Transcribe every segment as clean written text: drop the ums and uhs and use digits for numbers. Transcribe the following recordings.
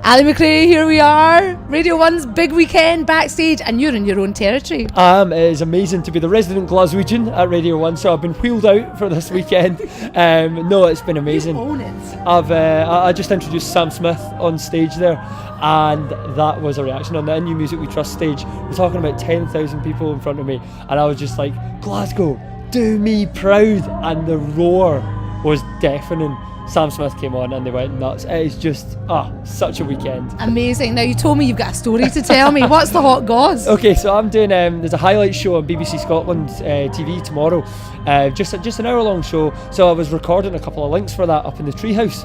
Ali McCrae, here we are. Radio 1's big weekend backstage, and you're in your own territory. It is amazing to be the resident Glaswegian at Radio 1, so I've been wheeled out for this weekend. No, it's been amazing. You own it. I just introduced Sam Smith on stage there, and that was a reaction on the In New Music We Trust stage. We're talking about 10,000 people in front of me, and I was just like, Glasgow, do me proud, and the roar was deafening. Sam Smith came on and they went nuts. It is just such a weekend. Amazing. Now you told me you've got a story to tell me. What's the hot goss? Okay, so I'm doing there's a highlight show on BBC Scotland TV tomorrow, just an hour long show. So I was recording a couple of links for that up in the treehouse,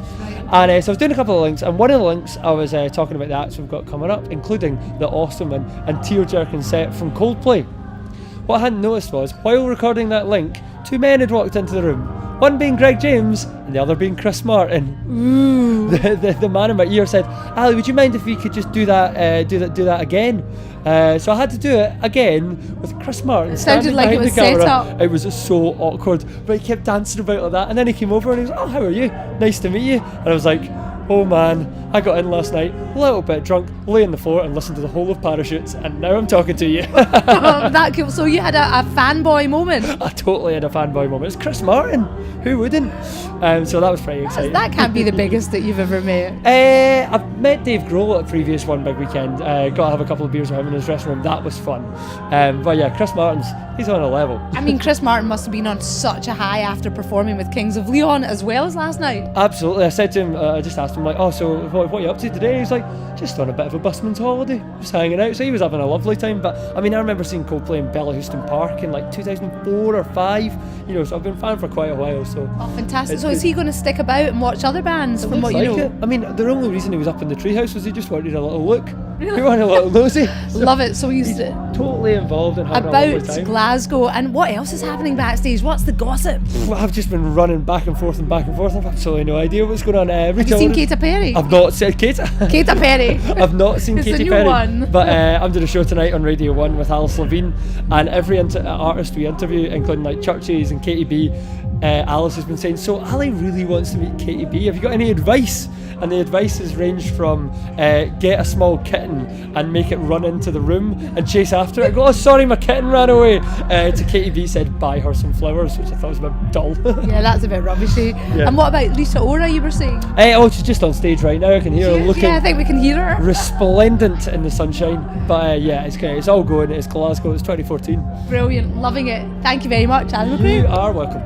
and so I was doing a couple of links, and one of the links I was talking about the acts we've got coming up, including the awesome and tear-jerking set from Coldplay. What I hadn't noticed was, while recording that link, two men had walked into the room. One being Greg James and the other being Chris Martin. Ooh. The man in my ear said, Ali, would you mind if we could just do that again? So I had to do it again with Chris Martin. It sounded like it was set up. It was so awkward, but he kept dancing about like that, and then he came over and he was, oh, how are you? Nice to meet you. And I was like, oh man, I got in last night, a little bit drunk, lay on the floor and listened to the whole of Parachutes, and now I'm talking to you. That cool. So you had a fanboy moment. I totally had a fanboy moment. It's Chris Martin. Who wouldn't? So that was pretty exciting. That can't be the biggest that you've ever met. I've met Dave Grohl at a previous one big weekend. Got to have a couple of beers with him in his dressing room. That was fun. But yeah, Chris Martin's, he's on a level. I mean, Chris Martin must have been on such a high after performing with Kings of Leon as well as last night. Absolutely. I said to him, I just asked him, like, oh, so what are you up to today? He's like, just on a bit of a busman's holiday, just hanging out. So he was having a lovely time. But I mean, I remember seeing Coldplay in Bellahouston Park in like 2004 or 5. You know, so I've been a fan for quite a while. So fantastic. So is he going to stick about and watch other bands from what you know? I mean, the only reason he was up in the treehouse was he just wanted a little look. Really? He wanted a little nosy. So love it. So he's totally involved in having a lovely time. About Glasgow. And what else is happening backstage? What's the gossip? Well, I've just been running back and forth. I've absolutely no idea what's going on. Have you seen Katy Perry? I've not seen Katy Perry. I've not seen It's Katy the new Perry. one. But I'm doing a show tonight on Radio 1 with Alice Levine, and every artist we interview, including like Churches and Katy B, Alice has been saying, so Ali really wants to meet Katy B. Have you got any advice? And the advice has ranged from get a small kitten and make it run into the room and chase after it. I go, oh sorry, my kitten ran away. To Katy B said, buy her some flowers, which I thought was a bit dull. Yeah, that's a bit rubbishy. Yeah. And what about Lisa Ora, you were saying? She's just on stage right now. I can hear her looking. Yeah, I think we can hear her. Resplendent in the sunshine. But yeah, it's great. It's all going. It's Glasgow. It's 2014. Brilliant. Loving it. Thank you very much, Ali McCrae. You are welcome.